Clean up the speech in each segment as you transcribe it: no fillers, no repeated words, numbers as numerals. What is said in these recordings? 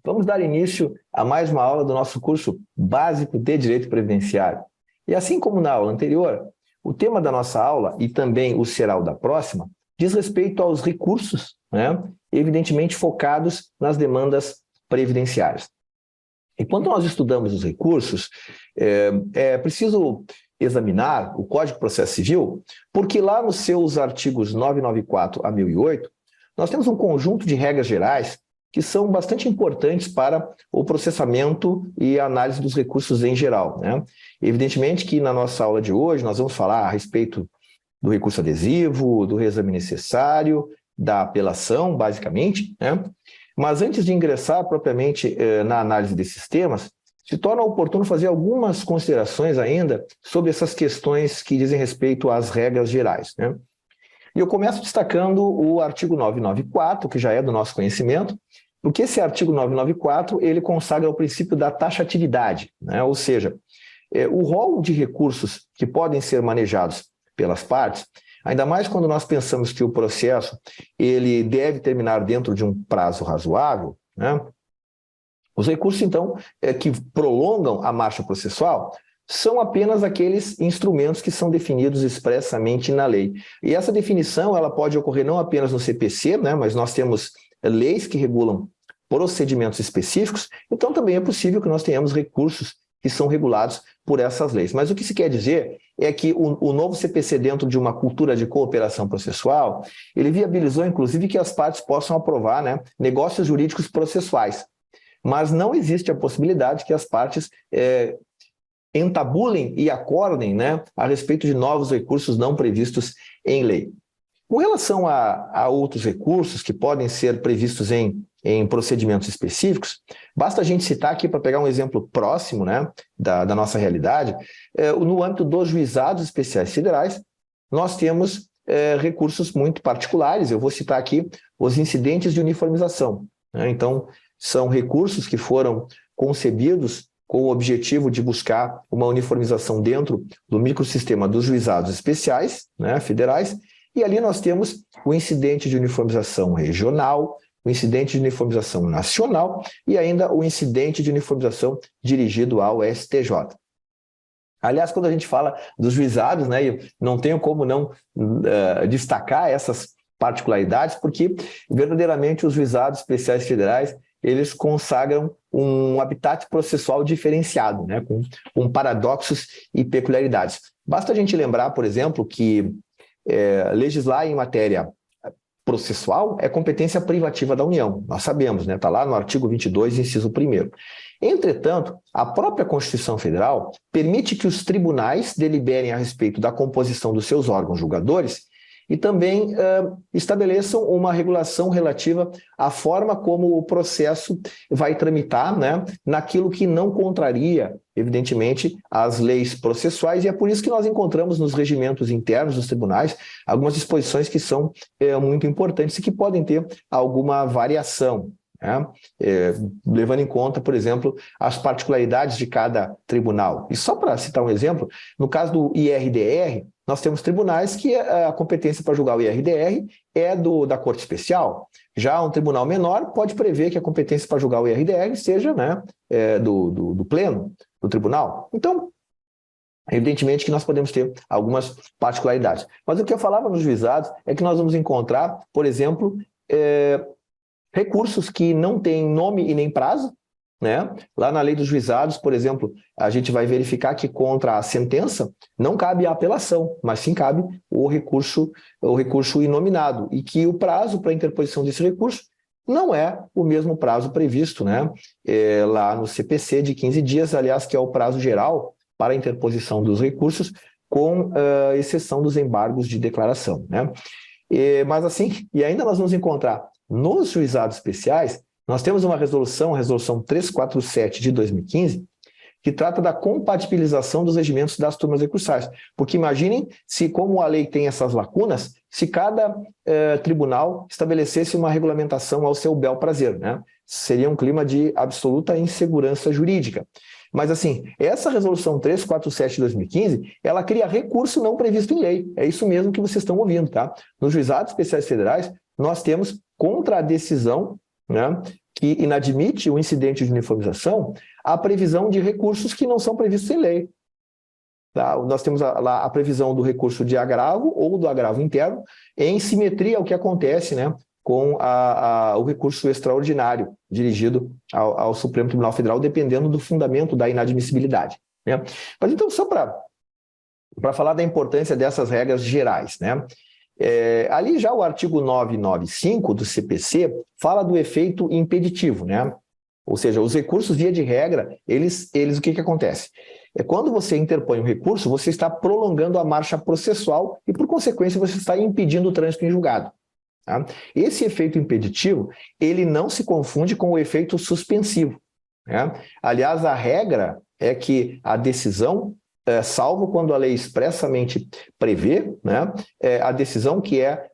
vamos dar início a mais uma aula do nosso curso básico de Direito Previdenciário. E assim como na aula anterior, o tema da nossa aula, e também o será o da próxima, diz respeito aos recursos, evidentemente focados nas demandas previdenciárias. E quando nós estudamos os recursos, é preciso examinar o Código de Processo Civil, porque lá nos seus artigos 994 a 1008, nós temos um conjunto de regras gerais que são bastante importantes para o processamento e a análise dos recursos em geral. Evidentemente que na nossa aula de hoje nós vamos falar a respeito do recurso adesivo, do reexame necessário, da apelação, basicamente, Mas antes de ingressar propriamente na análise desses temas, se torna oportuno fazer algumas considerações ainda sobre essas questões que dizem respeito às regras gerais. E eu começo destacando o artigo 994, que já é do nosso conhecimento, porque esse artigo 994 ele consagra o princípio da taxatividade, ou seja, o rol de recursos que podem ser manejados pelas partes, ainda mais quando nós pensamos que o processo ele deve terminar dentro de um prazo razoável, os recursos, então, que prolongam a marcha processual são apenas aqueles instrumentos que são definidos expressamente na lei. E essa definição ela pode ocorrer não apenas no CPC, mas nós temos leis que regulam procedimentos específicos, então também é possível que nós tenhamos recursos que são regulados por essas leis. Mas o que se quer dizer é que o novo CPC, dentro de uma cultura de cooperação processual, ele viabilizou, inclusive, que as partes possam aprovar negócios jurídicos processuais. Mas não existe a possibilidade que as partes entabulem e acordem a respeito de novos recursos não previstos em lei. Com relação a outros recursos que podem ser previstos em procedimentos específicos, basta a gente citar aqui, para pegar um exemplo próximo da nossa realidade, no âmbito dos juizados especiais federais, nós temos recursos muito particulares. Eu vou citar aqui os incidentes de uniformização. Então, são recursos que foram concebidos com o objetivo de buscar uma uniformização dentro do microsistema dos juizados especiais federais, e ali nós temos o incidente de uniformização regional, o incidente de uniformização nacional e ainda o incidente de uniformização dirigido ao STJ. Aliás, quando a gente fala dos juizados, eu não tenho como não destacar essas particularidades, porque verdadeiramente os juizados especiais federais eles consagram um habitat processual diferenciado, com paradoxos e peculiaridades. Basta a gente lembrar, por exemplo, que legislar em matéria processual é competência privativa da União. Nós sabemos, está lá no artigo 22, inciso 1º. Entretanto, a própria Constituição Federal permite que os tribunais deliberem a respeito da composição dos seus órgãos julgadores e também estabeleçam uma regulação relativa à forma como o processo vai tramitar naquilo que não contraria, evidentemente, as leis processuais, e é por isso que nós encontramos nos regimentos internos dos tribunais algumas disposições que são muito importantes e que podem ter alguma variação, levando em conta, por exemplo, as particularidades de cada tribunal. E só para citar um exemplo, no caso do IRDR, nós temos tribunais que a competência para julgar o IRDR é da Corte Especial. Já um tribunal menor pode prever que a competência para julgar o IRDR seja do pleno do tribunal. Então, evidentemente que nós podemos ter algumas particularidades. Mas o que eu falava nos juizados é que nós vamos encontrar, por exemplo, recursos que não têm nome e nem prazo. Lá na lei dos juizados, por exemplo, a gente vai verificar que contra a sentença não cabe a apelação, mas sim cabe o recurso inominado, e que o prazo para interposição desse recurso não é o mesmo prazo previsto lá no CPC de 15 dias, aliás, que é o prazo geral para a interposição dos recursos, com exceção dos embargos de declaração. Mas assim, e ainda nós vamos encontrar nos juizados especiais, nós temos uma resolução, a resolução 347 de 2015, que trata da compatibilização dos regimentos das turmas recursais. Porque imaginem se, como a lei tem essas lacunas, se cada tribunal estabelecesse uma regulamentação ao seu bel prazer. Seria um clima de absoluta insegurança jurídica. Mas, assim, essa resolução 347 de 2015, ela cria recurso não previsto em lei. É isso mesmo que vocês estão ouvindo, tá? Nos juizados especiais federais, nós temos contra a decisão que inadmite o incidente de uniformização a previsão de recursos que não são previstos em lei. Tá? Nós temos lá a previsão do recurso de agravo ou do agravo interno em simetria ao que acontece, né, com o recurso extraordinário dirigido ao Supremo Tribunal Federal, dependendo do fundamento da inadmissibilidade. Né? Mas então, só para falar da importância dessas regras gerais, né? Ali já o artigo 995 do CPC fala do efeito impeditivo, né? Ou seja, os recursos, via de regra, eles o que acontece? Quando você interpõe um recurso, você está prolongando a marcha processual e, por consequência, você está impedindo o trânsito em julgado. Tá? Esse efeito impeditivo, ele não se confunde com o efeito suspensivo. Né? Aliás, a regra é que a decisão, salvo quando a lei expressamente prevê, né, a decisão que é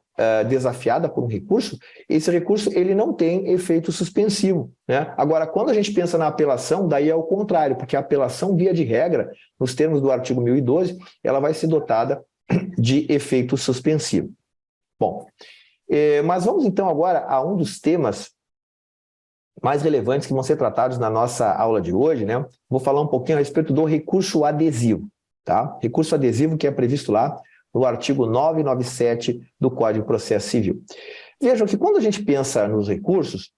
desafiada por um recurso, esse recurso ele não tem efeito suspensivo. Né? Agora, quando a gente pensa na apelação, daí é o contrário, porque a apelação, via de regra, nos termos do artigo 1012, ela vai ser dotada de efeito suspensivo. Bom, mas vamos então agora a um dos temas mais relevantes que vão ser tratados na nossa aula de hoje, né? Vou falar um pouquinho a respeito do recurso adesivo, tá? Recurso adesivo que é previsto lá no artigo 997 do Código de Processo Civil. Vejam que quando a gente pensa nos recursos,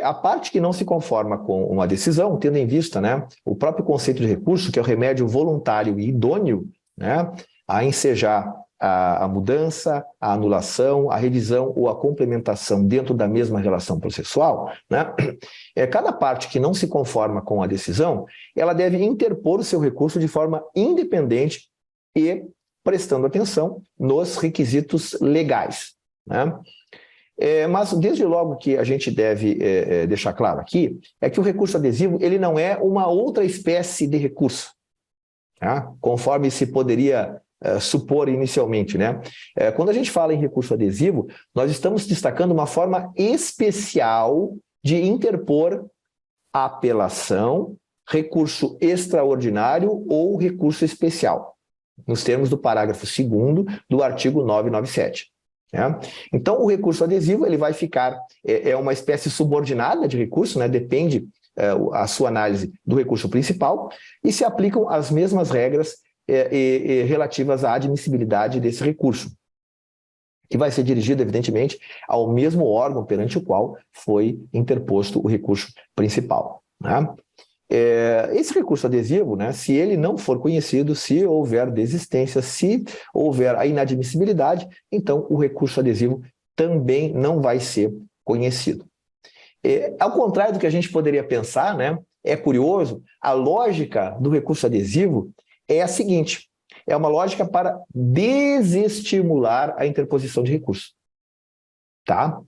a parte que não se conforma com uma decisão, tendo em vista, né, o próprio conceito de recurso, que é o remédio voluntário e idôneo, né, a ensejar a mudança, a anulação, a revisão ou a complementação dentro da mesma relação processual, né? Cada parte que não se conforma com a decisão, ela deve interpor o seu recurso de forma independente e prestando atenção nos requisitos legais, né? Mas, desde logo, que a gente deve deixar claro aqui é que o recurso adesivo ele não é uma outra espécie de recurso, tá? Conforme se poderia supor inicialmente, né? Quando a gente fala em recurso adesivo, nós estamos destacando uma forma especial de interpor apelação, recurso extraordinário ou recurso especial, nos termos do parágrafo 2º do artigo 997. Né? Então, o recurso adesivo ele vai ficar, uma espécie subordinada de recurso, né? Depende a sua análise do recurso principal e se aplicam as mesmas regras relativas à admissibilidade desse recurso, que vai ser dirigido, evidentemente, ao mesmo órgão perante o qual foi interposto o recurso principal. Né? Esse recurso adesivo, né, se ele não for conhecido, se houver desistência, se houver a inadmissibilidade, então o recurso adesivo também não vai ser conhecido. Ao contrário do que a gente poderia pensar, né, é curioso, a lógica do recurso adesivo é a seguinte: é uma lógica para desestimular a interposição de recurso. Tá?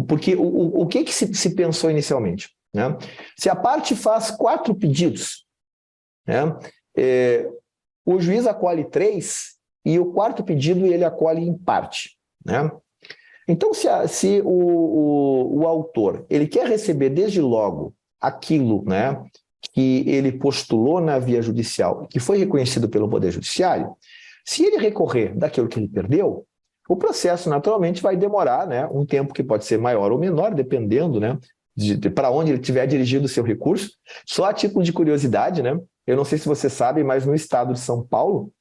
Porque o que se pensou inicialmente? Né? Se a parte faz 4 pedidos, né, o juiz acolhe 3 e o 4º pedido ele acolhe em parte. Né? Então, se o autor ele quer receber desde logo aquilo, né, que ele postulou na via judicial, que foi reconhecido pelo Poder Judiciário, se ele recorrer daquilo que ele perdeu, o processo naturalmente vai demorar, né, um tempo que pode ser maior ou menor, dependendo, né, para onde ele tiver dirigido o seu recurso. Só a título de curiosidade, né, eu não sei se você sabe, mas no estado de São Paulo,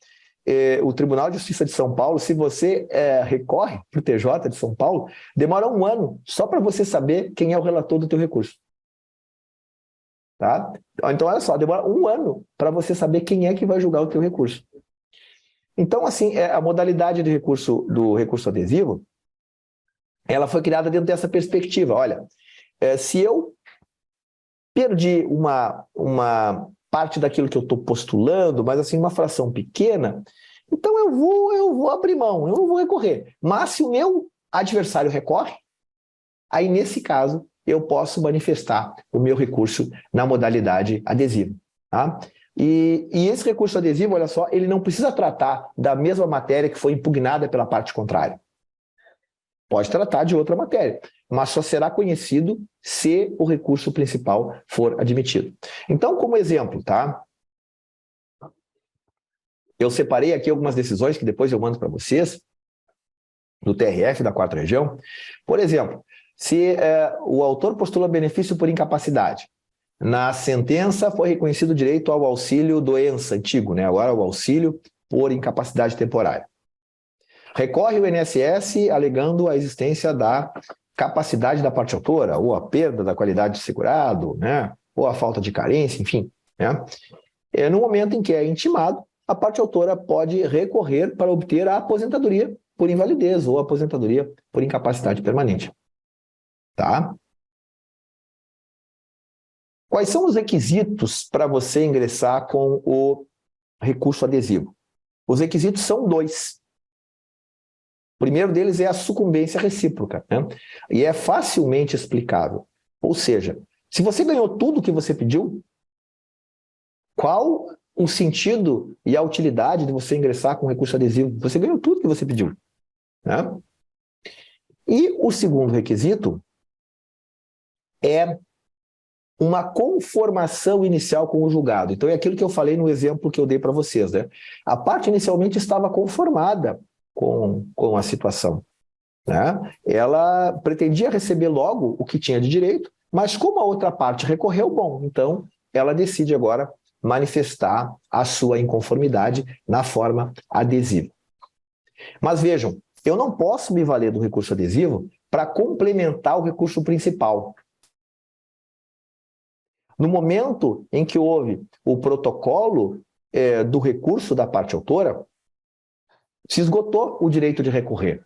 o Tribunal de Justiça de São Paulo, se você recorre para o TJ de São Paulo, demora 1 ano só para você saber quem é o relator do teu recurso. Tá? Então, olha só, demora 1 ano para você saber quem é que vai julgar o teu recurso. Então, assim, a modalidade do recurso adesivo, ela foi criada dentro dessa perspectiva. Olha, se eu perdi uma parte daquilo que eu estou postulando, mas assim, uma fração pequena, então eu vou abrir mão, eu não vou recorrer. Mas se o meu adversário recorre, aí nesse caso eu posso manifestar o meu recurso na modalidade adesiva. Tá? E esse recurso adesivo, olha só, ele não precisa tratar da mesma matéria que foi impugnada pela parte contrária. Pode tratar de outra matéria, mas só será conhecido se o recurso principal for admitido. Então, como exemplo, tá? Eu separei aqui algumas decisões que depois eu mando para vocês, do TRF da 4ª Região. Por exemplo, Se o autor postula benefício por incapacidade, na sentença foi reconhecido o direito ao auxílio-doença, antigo, né? Agora o auxílio por incapacidade temporária. Recorre o INSS alegando a existência da capacidade da parte autora, ou a perda da qualidade de segurado, né? Ou a falta de carência, enfim. Né? No momento em que é intimado, a parte autora pode recorrer para obter a aposentadoria por invalidez ou aposentadoria por incapacidade permanente. Tá? Quais são os requisitos para você ingressar com o recurso adesivo? Os requisitos são 2. O primeiro deles é a sucumbência recíproca, né? E é facilmente explicável. Ou seja, se você ganhou tudo o que você pediu, qual o sentido e a utilidade de você ingressar com recurso adesivo? Você ganhou tudo que você pediu, né? E o segundo requisito é uma conformação inicial com o julgado. Então, é aquilo que eu falei no exemplo que eu dei para vocês, né? A parte inicialmente estava conformada com a situação, né? Ela pretendia receber logo o que tinha de direito, mas como a outra parte recorreu, bom, então ela decide agora manifestar a sua inconformidade na forma adesiva. Mas vejam, eu não posso me valer do recurso adesivo para complementar o recurso principal. No momento em que houve o protocolo do recurso da parte autora, se esgotou o direito de recorrer.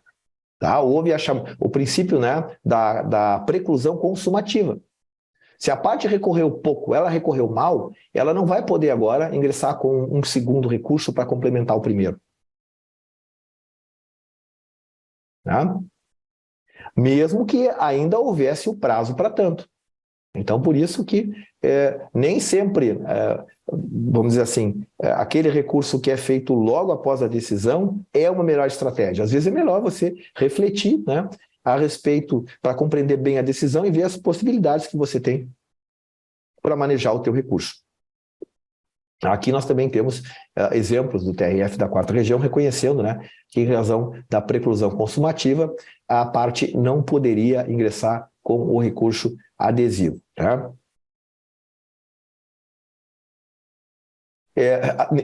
Tá? Houve o princípio, né, da preclusão consumativa. Se a parte recorreu pouco, ela recorreu mal, ela não vai poder agora ingressar com um segundo recurso para complementar o primeiro. Tá? Mesmo que ainda houvesse o prazo para tanto. Então, por isso que nem sempre, vamos dizer assim, aquele recurso que é feito logo após a decisão é uma melhor estratégia. Às vezes é melhor você refletir, né, a respeito, para compreender bem a decisão e ver as possibilidades que você tem para manejar o teu recurso. Aqui nós também temos exemplos do TRF da 4ª Região reconhecendo, né, que em razão da preclusão consumativa, a parte não poderia ingressar com o recurso adesivo. Tá?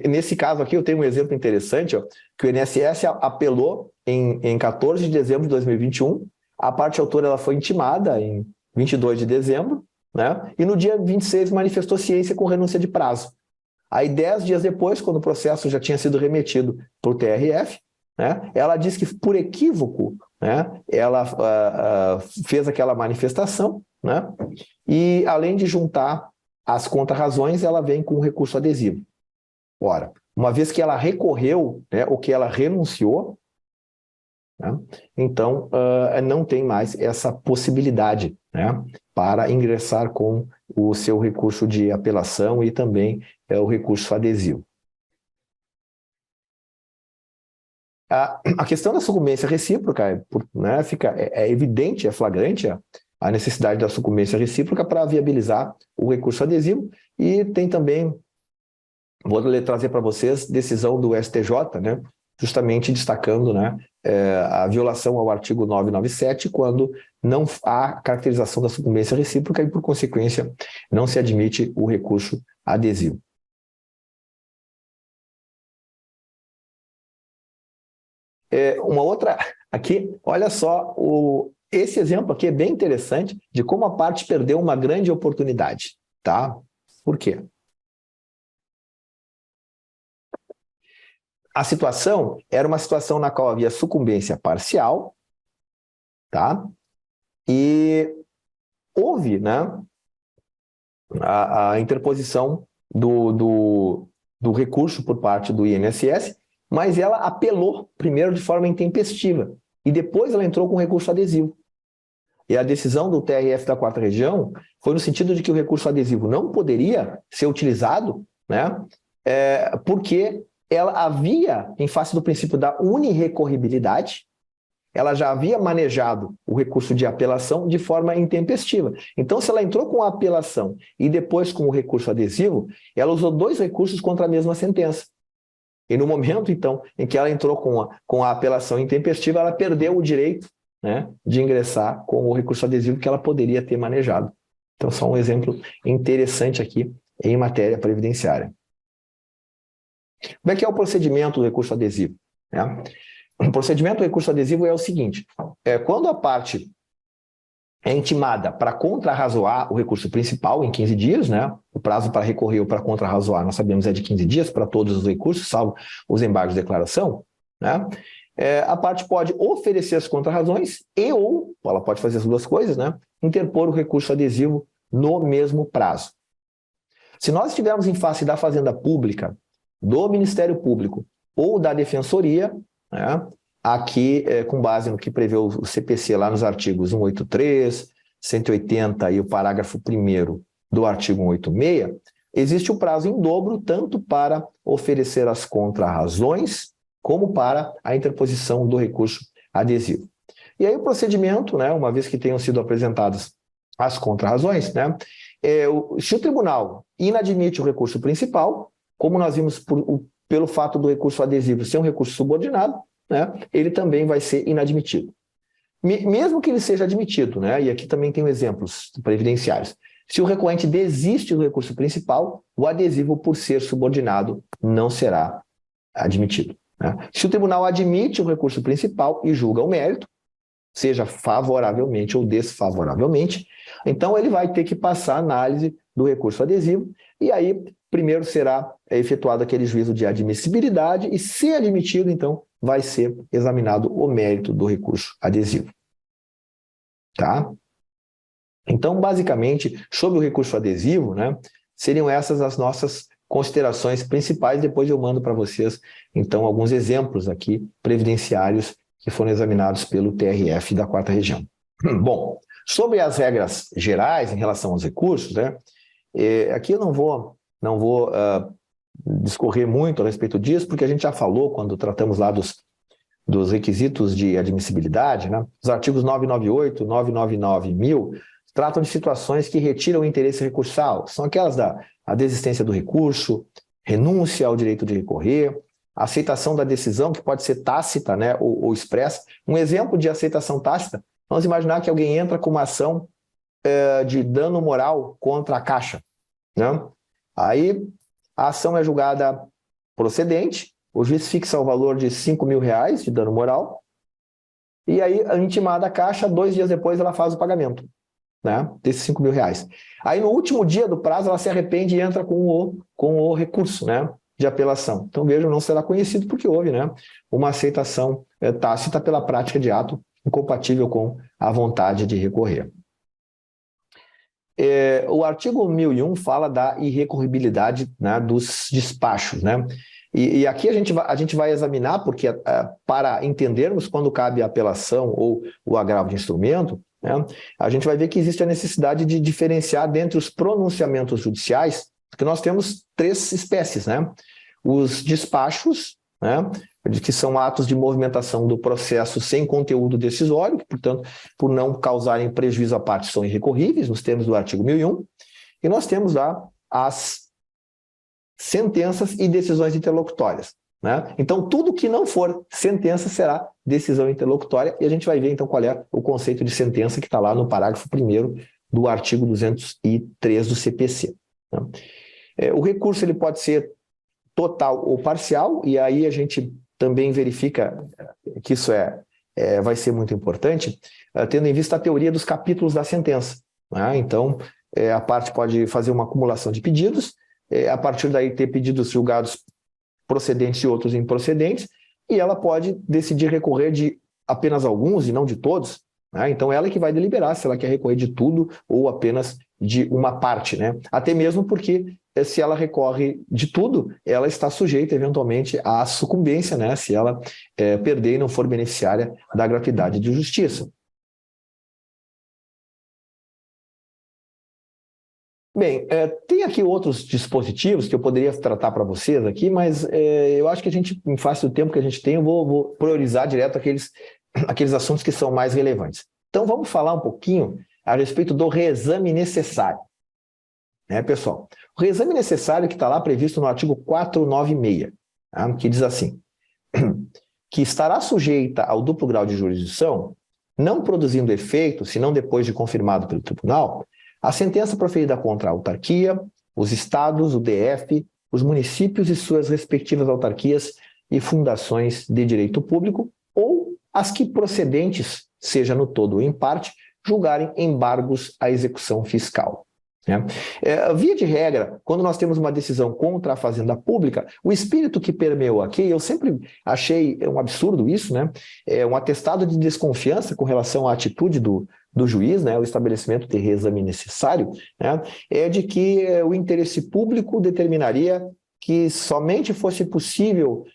Nesse caso aqui, eu tenho um exemplo interessante, ó, que o INSS apelou em 14 de dezembro de 2021, a parte autora ela foi intimada em 22 de dezembro, né, e no dia 26 manifestou ciência com renúncia de prazo. Aí, 10 dias depois, quando o processo já tinha sido remetido para o TRF, né, ela disse que, por equívoco, né, ela fez aquela manifestação, né, e, além de juntar as contra-razões, ela vem com um recurso adesivo. Ora, uma vez que ela recorreu, né, ou que ela renunciou, né, então não tem mais essa possibilidade, né, para ingressar com o seu recurso de apelação e também o recurso adesivo. A questão da sucumbência recíproca né, é evidente, é flagrante a necessidade da sucumbência recíproca para viabilizar o recurso adesivo, e tem também, vou trazer para vocês, decisão do STJ, né, justamente destacando, né, a violação ao artigo 997, quando não há caracterização da sucumbência recíproca e, por consequência, não se admite o recurso adesivo. Uma outra, aqui, olha só, esse exemplo aqui é bem interessante de como a parte perdeu uma grande oportunidade, tá? Por quê? A situação era uma situação na qual havia sucumbência parcial, tá? E houve, né, a interposição do recurso por parte do INSS, mas ela apelou primeiro de forma intempestiva e depois ela entrou com recurso adesivo. E a decisão do TRF da 4ª Região foi no sentido de que o recurso adesivo não poderia ser utilizado, né, porque ela havia, em face do princípio da unirrecorribilidade, ela já havia manejado o recurso de apelação de forma intempestiva. Então, se ela entrou com a apelação e depois com o recurso adesivo, ela usou 2 recursos contra a mesma sentença. E no momento, então, em que ela entrou com a apelação intempestiva, ela perdeu o direito, né, de ingressar com o recurso adesivo que ela poderia ter manejado. Então, só um exemplo interessante aqui em matéria previdenciária. Como é que é o procedimento do recurso adesivo? Né? O procedimento do recurso adesivo é o seguinte: quando a parte é intimada para contrarrazoar o recurso principal em 15 dias, né? O prazo para recorrer ou para contrarrazoar, nós sabemos, é de 15 dias para todos os recursos, salvo os embargos de declaração, né? A parte pode oferecer as contrarrazões ou ela pode fazer as duas coisas, né? Interpor o recurso adesivo no mesmo prazo. Se nós estivermos em face da Fazenda Pública, do Ministério Público ou da Defensoria, né, aqui, com base no que prevê o CPC lá nos artigos 183, 180 e o parágrafo 1º do artigo 186, existe o prazo em dobro tanto para oferecer as contrarrazões como para a interposição do recurso adesivo. E aí o procedimento, né, uma vez que tenham sido apresentadas as contrarrazões, né, se o tribunal inadmite o recurso principal, como nós vimos pelo fato do recurso adesivo ser um recurso subordinado, né, ele também vai ser inadmitido. Mesmo que ele seja admitido, né, e aqui também tem exemplos previdenciários, se o recorrente desiste do recurso principal, o adesivo, por ser subordinado, não será admitido. Né? Se o tribunal admite o recurso principal e julga o mérito, seja favoravelmente ou desfavoravelmente, então ele vai ter que passar a análise do recurso adesivo, e aí primeiro será efetuado aquele juízo de admissibilidade, e se admitido, então, vai ser examinado o mérito do recurso adesivo. Tá? Então, basicamente, sobre o recurso adesivo, né, seriam essas as nossas considerações principais. Depois eu mando para vocês, então, alguns exemplos aqui previdenciários que foram examinados pelo TRF da 4ª Região. Bom, sobre as regras gerais em relação aos recursos, né, aqui eu não vou discorrer muito a respeito disso, porque a gente já falou quando tratamos lá dos requisitos de admissibilidade, né? Os artigos 998, 999.000 tratam de situações que retiram o interesse recursal. São aquelas da desistência do recurso, renúncia ao direito de recorrer, aceitação da decisão, que pode ser tácita, né, ou expressa. Um exemplo de aceitação tácita, vamos imaginar que alguém entra com uma ação de dano moral contra a Caixa, né? Aí a ação é julgada procedente, o juiz fixa o valor de R$5.000 de dano moral, e aí a intimada Caixa, 2 dias depois, ela faz o pagamento, né, desses R$5.000. Aí no último dia do prazo ela se arrepende e entra com o recurso, né, de apelação. Então vejam, não será conhecido porque houve, né, uma aceitação tácita pela prática de ato incompatível com a vontade de recorrer. O artigo 1001 fala da irrecorribilidade, né, dos despachos, né? E aqui a gente vai examinar, porque para entendermos quando cabe a apelação ou o agravo de instrumento, né, a gente vai ver que existe a necessidade de diferenciar dentre os pronunciamentos judiciais, porque nós temos 3 espécies, né? Os despachos, né, que são atos de movimentação do processo sem conteúdo decisório, que, portanto, por não causarem prejuízo à parte, são irrecorríveis, nos termos do artigo 1001, e nós temos lá as sentenças e decisões interlocutórias, né? Então, tudo que não for sentença será decisão interlocutória, e a gente vai ver, então, qual é o conceito de sentença que está lá no parágrafo 1º do artigo 203 do CPC. Né? O recurso ele pode ser total ou parcial, e aí a gente também verifica que isso vai ser muito importante, tendo em vista a teoria dos capítulos da sentença. Né? Então, a parte pode fazer uma acumulação de pedidos, a partir daí ter pedidos julgados procedentes e outros improcedentes, e ela pode decidir recorrer de apenas alguns e não de todos. Né? Então, ela é que vai deliberar se ela quer recorrer de tudo ou apenas de uma parte. Né? Até mesmo porque, se ela recorre de tudo, ela está sujeita, eventualmente, à sucumbência, né? Se ela perder e não for beneficiária da gratuidade de justiça. Bem, tem aqui outros dispositivos que eu poderia tratar para vocês aqui, mas eu acho que a gente, em face do tempo que a gente tem, eu vou priorizar direto aqueles assuntos que são mais relevantes. Então, vamos falar um pouquinho a respeito do reexame necessário. Né, pessoal? O reexame necessário que está lá previsto no artigo 496, tá? Que diz assim, que estará sujeita ao duplo grau de jurisdição não produzindo efeito, senão depois de confirmado pelo tribunal, a sentença proferida contra a autarquia, os estados, o DF, os municípios e suas respectivas autarquias e fundações de direito público, ou as que procedentes, seja no todo ou em parte, julgarem embargos à execução fiscal. Via de regra, quando nós temos uma decisão contra a fazenda pública, o espírito que permeou aqui, eu sempre achei um absurdo isso, um atestado de desconfiança com relação à atitude do juiz, o estabelecimento de reexame necessário, é de que o interesse público determinaria que somente fosse possível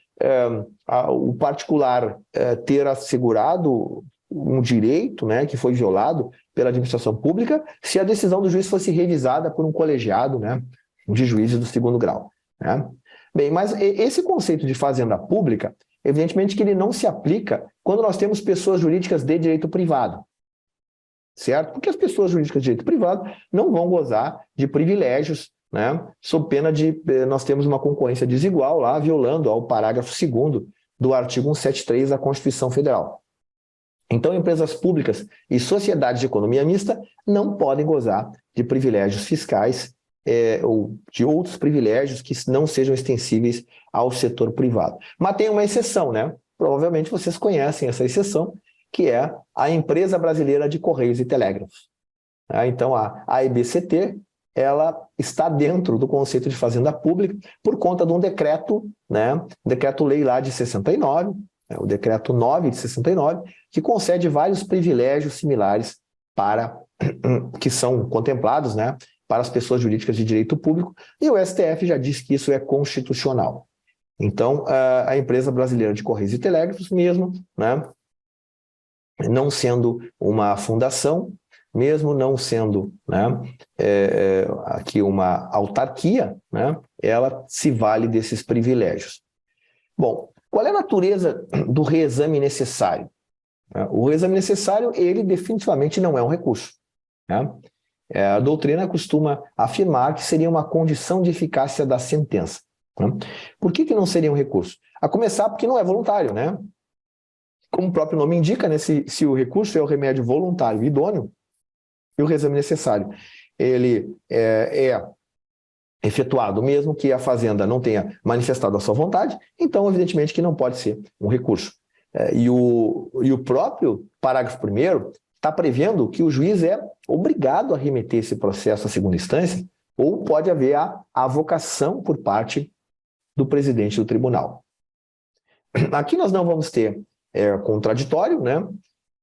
o particular ter assegurado um direito, que foi violado pela administração pública, se a decisão do juiz fosse revisada por um colegiado, de juízes do segundo grau. Bem, mas esse conceito de fazenda pública, evidentemente que ele não se aplica quando nós temos pessoas jurídicas de direito privado, certo? Porque as pessoas jurídicas de direito privado não vão gozar de privilégios, sob pena de nós temos uma concorrência desigual lá, violando o parágrafo 2º do artigo 173 da Constituição Federal. Então, empresas públicas e sociedades de economia mista não podem gozar de privilégios fiscais ou de outros privilégios que não sejam extensíveis ao setor privado. Mas tem uma exceção, Provavelmente vocês conhecem essa exceção, que é a Empresa Brasileira de Correios e Telégrafos. Então, a EBCT, ela está dentro do conceito de fazenda pública por conta de um decreto, decreto-lei lá de 69, o decreto 9 de 69, que concede vários privilégios similares que são contemplados, para as pessoas jurídicas de direito público, e o STF já disse que isso é constitucional. Então, a Empresa Brasileira de Correios e Telégrafos mesmo, não sendo uma fundação, mesmo não sendo aqui uma autarquia, ela se vale desses privilégios. Bom, qual é a natureza do reexame necessário? O reexame necessário, ele definitivamente não é um recurso. A doutrina costuma afirmar que seria uma condição de eficácia da sentença. Por que não seria um recurso? A começar porque não é voluntário, Como o próprio nome indica, se o recurso é o remédio voluntário idôneo, e o reexame necessário, ele é efetuado, mesmo que a fazenda não tenha manifestado a sua vontade, então, evidentemente, que não pode ser um recurso. E o próprio parágrafo 1º está prevendo que o juiz é obrigado a remeter esse processo à segunda instância, ou pode haver a avocação por parte do presidente do tribunal. Aqui nós não vamos ter contraditório,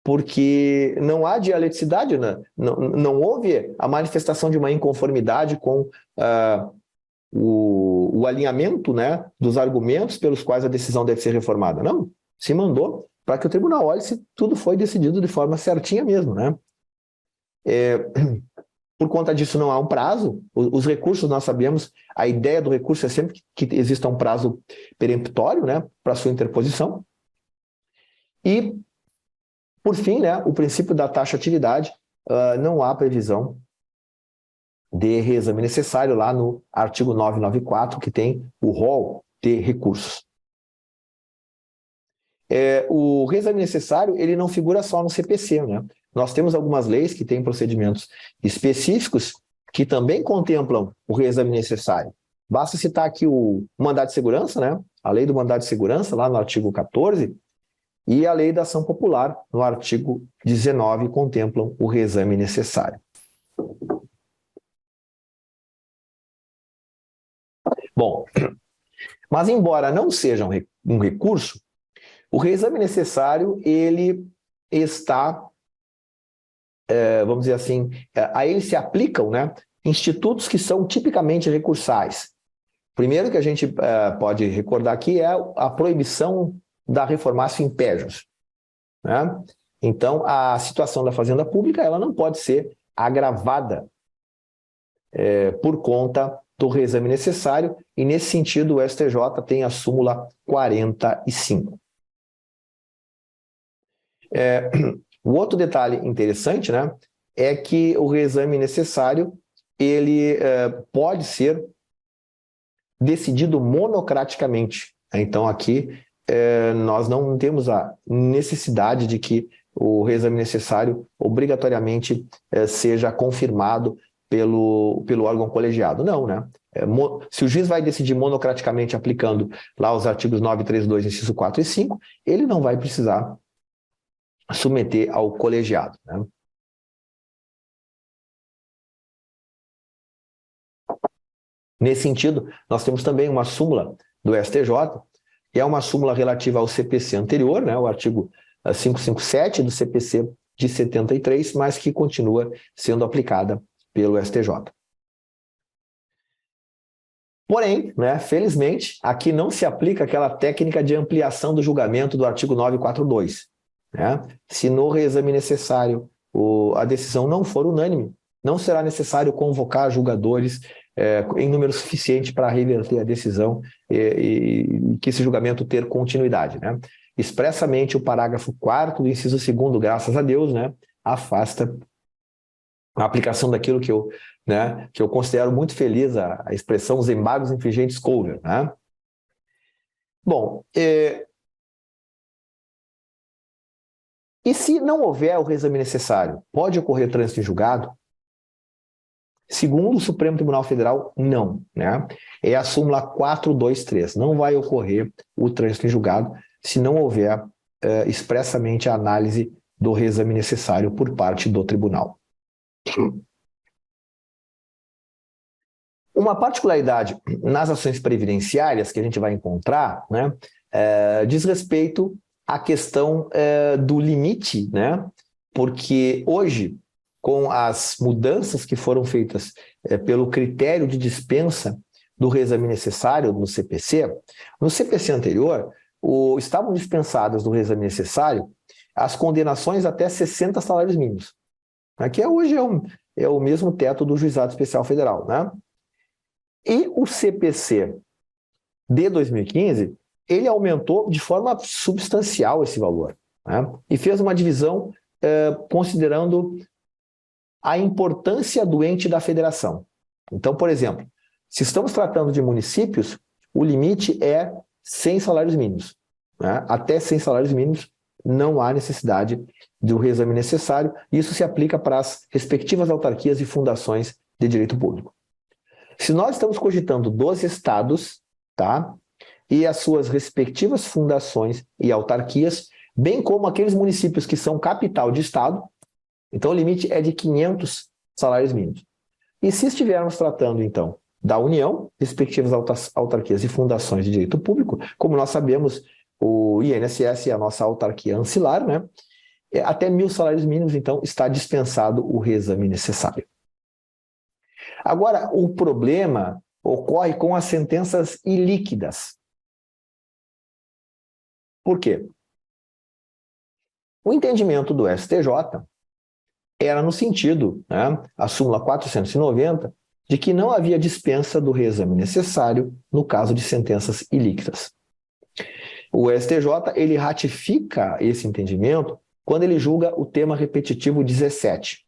porque não há dialeticidade, não houve a manifestação de uma inconformidade com o alinhamento dos argumentos pelos quais a decisão deve ser reformada. Não, se mandou para que o tribunal olhe se tudo foi decidido de forma certinha mesmo. Por conta disso não há um prazo, os recursos nós sabemos, a ideia do recurso é sempre que exista um prazo peremptório para sua interposição. E, por fim, o princípio da taxatividade, não há previsão de reexame necessário lá no artigo 994, que tem o rol de recursos. O reexame necessário, ele não figura só no CPC, Nós temos algumas leis que têm procedimentos específicos que também contemplam o reexame necessário. Basta citar aqui o mandado de segurança, a lei do mandado de segurança, lá no artigo 14, e a lei da ação popular, no artigo 19, contemplam o reexame necessário. Bom, mas embora não seja um recurso, o reexame necessário, ele está, vamos dizer assim, a ele se aplicam institutos que são tipicamente recursais. Primeiro que a gente pode recordar aqui é a proibição da reformatio in pejus. Então, a situação da fazenda pública ela não pode ser agravada por conta do reexame necessário, e nesse sentido o STJ tem a súmula 45. O outro detalhe interessante é que o reexame necessário ele pode ser decidido monocraticamente. Então, aqui nós não temos a necessidade de que o reexame necessário obrigatoriamente seja confirmado pelo órgão colegiado. Não, né? Se o juiz vai decidir monocraticamente aplicando lá os artigos 932, inciso 4 e 5, ele não vai precisar submeter ao colegiado, né? Nesse sentido, nós temos também uma súmula do STJ, que é uma súmula relativa ao CPC anterior, né, o artigo 557 do CPC de 73, mas que continua sendo aplicada pelo STJ. Porém, né, felizmente, aqui não se aplica aquela técnica de ampliação do julgamento do artigo 942. Né? Se no reexame necessário a decisão não for unânime, não será necessário convocar julgadores em número suficiente para reverter a decisão e que esse julgamento ter continuidade. Né? Expressamente, o parágrafo 4º do inciso 2º, graças a Deus, né, afasta a aplicação daquilo que eu considero muito feliz, a expressão os embargos infringentes cover. Né? Bom, e se não houver o reexame necessário, pode ocorrer trânsito em julgado? Segundo o Supremo Tribunal Federal, não. Né? É a súmula 423. Não vai ocorrer o trânsito em julgado se não houver expressamente a análise do reexame necessário por parte do tribunal. Uma particularidade nas ações previdenciárias que a gente vai encontrar, né, diz respeito à questão do limite, né, porque hoje, com as mudanças que foram feitas pelo critério de dispensa do reexame necessário no CPC anterior, estavam dispensadas do reexame necessário as condenações até 60 salários mínimos, né, que hoje é o mesmo teto do Juizado Especial Federal. Né? E o CPC de 2015, ele aumentou de forma substancial esse valor, né? E fez uma divisão considerando a importância do ente da federação. Então, por exemplo, se estamos tratando de municípios, o limite é 100 salários mínimos. Né? Até 100 salários mínimos não há necessidade do reexame necessário. Isso se aplica para as respectivas autarquias e fundações de direito público. Se nós estamos cogitando dos estados, tá? E as suas respectivas fundações e autarquias, bem como aqueles municípios que são capital de estado, então o limite é de 500 salários mínimos. E se estivermos tratando, então, da União, respectivas autarquias e fundações de direito público, como nós sabemos, o INSS é a nossa autarquia ancilar, né? Até 1.000 salários mínimos, então, está dispensado o reexame necessário. Agora, o problema ocorre com as sentenças ilíquidas. Por quê? O entendimento do STJ era no sentido, né, a súmula 490, de que não havia dispensa do reexame necessário no caso de sentenças ilíquidas. O STJ, ele ratifica esse entendimento quando ele julga o tema repetitivo 17.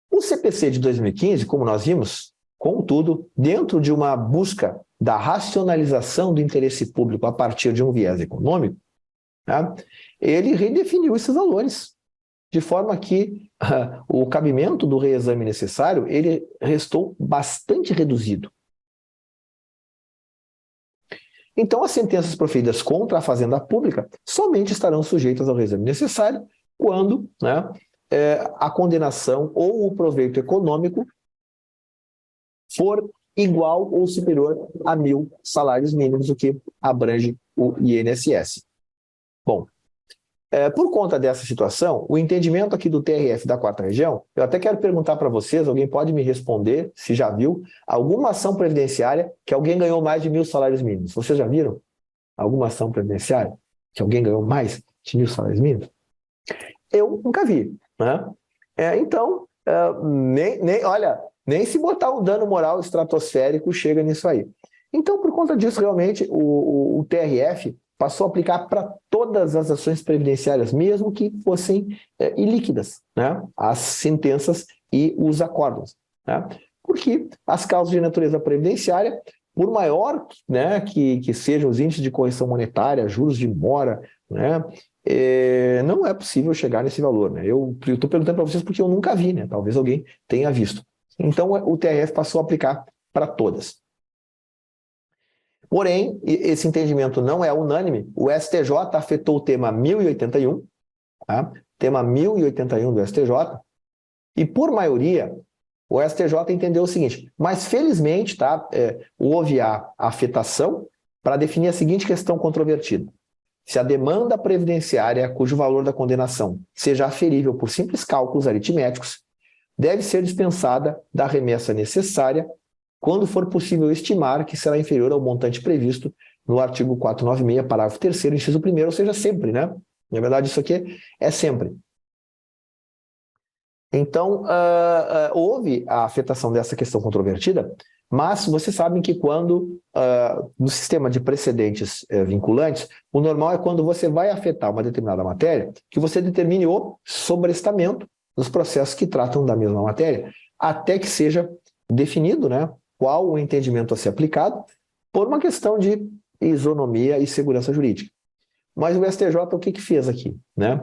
O CPC de 2015, como nós vimos, contudo, dentro de uma busca da racionalização do interesse público a partir de um viés econômico, né, ele redefiniu esses valores, de forma que o cabimento do reexame necessário ele restou bastante reduzido. Então, as sentenças proferidas contra a Fazenda Pública somente estarão sujeitas ao reexame necessário quando, né, a condenação ou o proveito econômico for igual ou superior a 1.000 salários mínimos, o que abrange o INSS. Bom, por conta dessa situação, o entendimento aqui do TRF da 4ª Região, eu até quero perguntar para vocês, alguém pode me responder, se já viu, alguma ação previdenciária que alguém ganhou mais de 1.000 salários mínimos. Vocês já viram alguma ação previdenciária que alguém ganhou mais de 1.000 salários mínimos? Eu nunca vi. Né? Então, nem se botar um dano moral estratosférico chega nisso aí. Então, por conta disso, realmente, o TRF passou a aplicar para todas as ações previdenciárias, mesmo que fossem ilíquidas, né? As sentenças e os acórdãos. Né? Porque as causas de natureza previdenciária por maior, né, que sejam os índices de correção monetária, juros de mora, né, não é possível chegar nesse valor. Né? Eu estou perguntando para vocês porque eu nunca vi, né? Talvez alguém tenha visto. Então, o TRF passou a aplicar para todas. Porém, esse entendimento não é unânime. O STJ afetou o tema 1081, tá? Tema 1081 do STJ, e por maioria, o STJ entendeu o seguinte, mas felizmente, tá, houve a afetação para definir a seguinte questão controvertida. Se a demanda previdenciária, cujo valor da condenação seja aferível por simples cálculos aritméticos, deve ser dispensada da remessa necessária quando for possível estimar que será inferior ao montante previsto no artigo 496, parágrafo 3º, inciso 1º, ou seja, sempre, né? Na verdade, isso aqui é sempre. Então, houve a afetação dessa questão controvertida, mas vocês sabem que quando, no sistema de precedentes vinculantes, o normal é quando você vai afetar uma determinada matéria, que você determine o sobrestamento dos processos que tratam da mesma matéria, até que seja definido, né, qual o entendimento a ser aplicado, por uma questão de isonomia e segurança jurídica. Mas o STJ, o que fez aqui, né?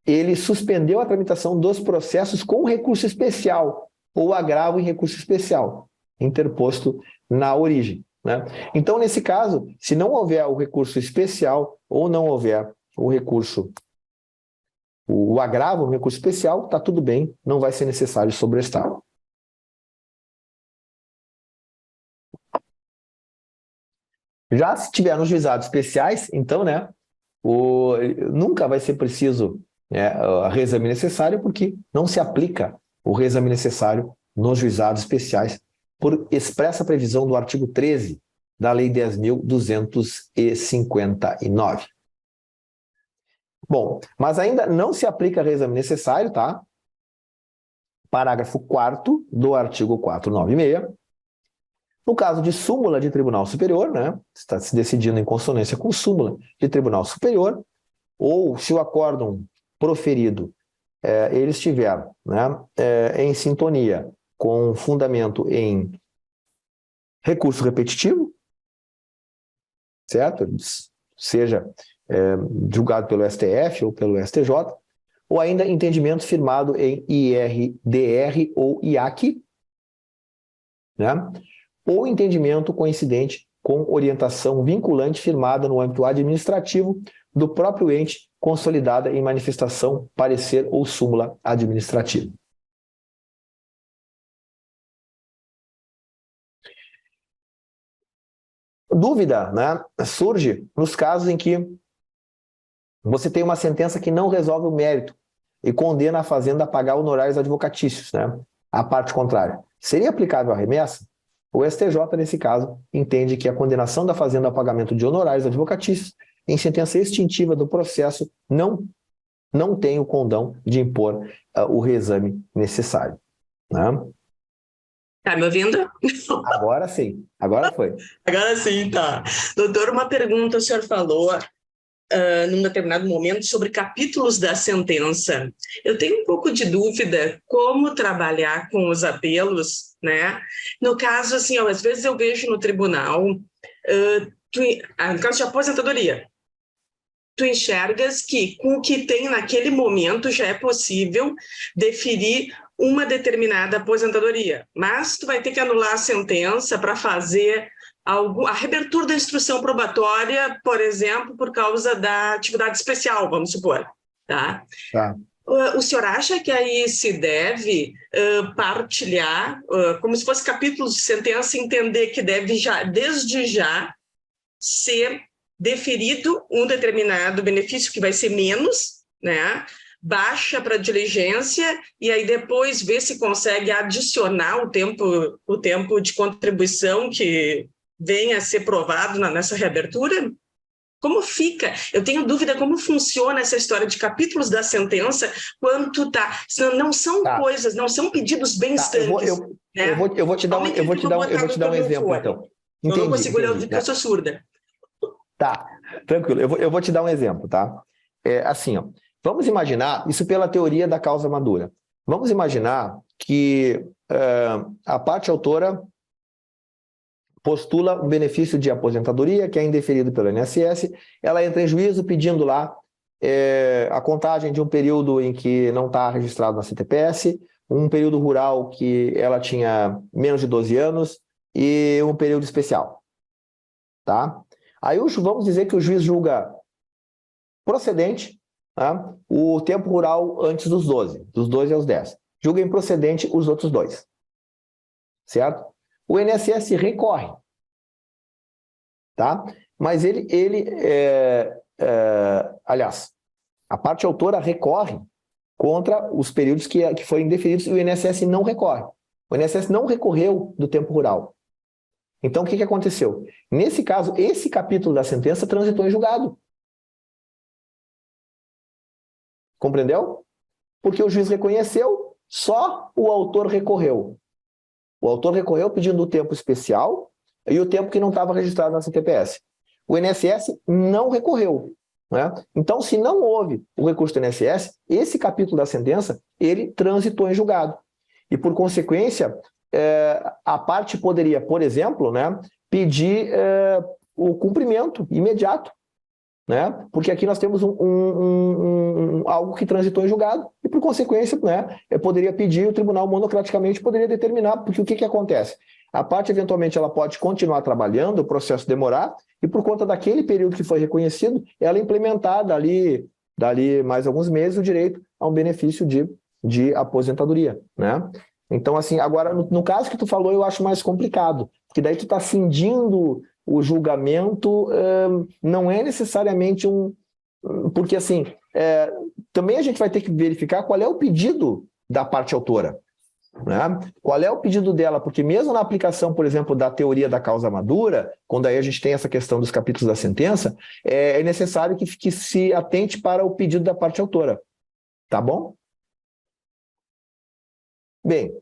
Ele suspendeu a tramitação dos processos com recurso especial, ou agravo em recurso especial, interposto na origem. Né? Então, nesse caso, se não houver o recurso especial, ou não houver o recurso, o agravo no recurso especial, está tudo bem, não vai ser necessário sobrestar. Já se tiver nos juizados especiais, então, né, nunca vai ser preciso a reexame necessário, porque não se aplica o reexame necessário nos juizados especiais, por expressa previsão do artigo 13 da Lei 10.259. Bom, mas ainda não se aplica reexame necessário, tá? Parágrafo 4º do artigo 496. No caso de súmula de Tribunal Superior, né, está se decidindo em consonância com súmula de Tribunal Superior, ou se o acórdão proferido ele estiver, né, em sintonia com fundamento em recurso repetitivo, certo? Seja julgado pelo STF ou pelo STJ, ou ainda entendimento firmado em IRDR ou IAC, né? Ou entendimento coincidente com orientação vinculante firmada no âmbito administrativo do próprio ente, consolidada em manifestação, parecer ou súmula administrativa. Dúvida, né, surge nos casos em que você tem uma sentença que não resolve o mérito e condena a fazenda a pagar honorários advocatícios, né, a parte contrária. Seria aplicável a remessa? O STJ, nesse caso, entende que a condenação da fazenda ao pagamento de honorários advocatícios em sentença extintiva do processo não tem o condão de impor o reexame necessário. Né? Tá me ouvindo? Agora sim, agora foi. Agora sim, tá. Doutor, uma pergunta, o senhor falou num determinado momento sobre capítulos da sentença. Eu tenho um pouco de dúvida como trabalhar com os apelos, né? No caso, assim, às vezes eu vejo no tribunal, no caso de aposentadoria, tu enxergas que com o que tem naquele momento já é possível deferir uma determinada aposentadoria, mas tu vai ter que anular a sentença para fazer a reabertura da instrução probatória, por exemplo, por causa da atividade especial, vamos supor. Tá? Tá. O senhor acha que aí se deve partilhar, como se fosse capítulos de sentença, entender que deve já, desde já, ser deferido um determinado benefício que vai ser menos, né? Baixa para diligência e aí depois ver se consegue adicionar o tempo de contribuição que venha a ser provado nessa reabertura? Como fica? Eu tenho dúvida como funciona essa história de capítulos da sentença quando tá. Não são coisas, não são pedidos bem estanques. Eu vou te dar um exemplo, então. Eu não consigo ler porque eu sou surda. Tá, tranquilo. Eu vou te dar um exemplo, tá? Assim, ó, vamos imaginar, isso pela teoria da causa madura, vamos imaginar que a parte autora postula um benefício de aposentadoria, que é indeferido pelo INSS, ela entra em juízo pedindo lá a contagem de um período em que não está registrado na CTPS, um período rural que ela tinha menos de 12 anos e um período especial. Tá? Aí vamos dizer que o juiz julga procedente, tá? O tempo rural antes dos 12 aos 10. Julga improcedente os outros dois. Certo? O INSS recorre. Tá? Mas aliás, a parte autora recorre contra os períodos que foram indeferidos e o INSS não recorre. O INSS não recorreu do tempo rural. Então, o que aconteceu? Nesse caso, esse capítulo da sentença transitou em julgado. Compreendeu? Porque o juiz reconheceu, só o autor recorreu. O autor recorreu pedindo o tempo especial e o tempo que não estava registrado na CTPS. O INSS não recorreu. Né? Então, se não houve o recurso do INSS, esse capítulo da sentença, ele transitou em julgado. E, por consequência, a parte poderia, por exemplo, né, pedir o cumprimento imediato. Né? Porque aqui nós temos algo que transitou em julgado e, por consequência, né, poderia pedir, o tribunal monocraticamente poderia determinar, porque o que acontece? A parte, eventualmente, ela pode continuar trabalhando, o processo demorar, e por conta daquele período que foi reconhecido, ela implementar dali mais alguns meses o direito a um benefício de aposentadoria. Né? Então, assim, agora, no caso que tu falou, eu acho mais complicado, porque daí tu está cindindo o julgamento, não é necessariamente porque, assim, também a gente vai ter que verificar qual é o pedido da parte autora. Né? Qual é o pedido dela? Porque mesmo na aplicação, por exemplo, da teoria da causa madura, quando aí a gente tem essa questão dos capítulos da sentença, é necessário que se atente para o pedido da parte autora. Tá bom? Bem,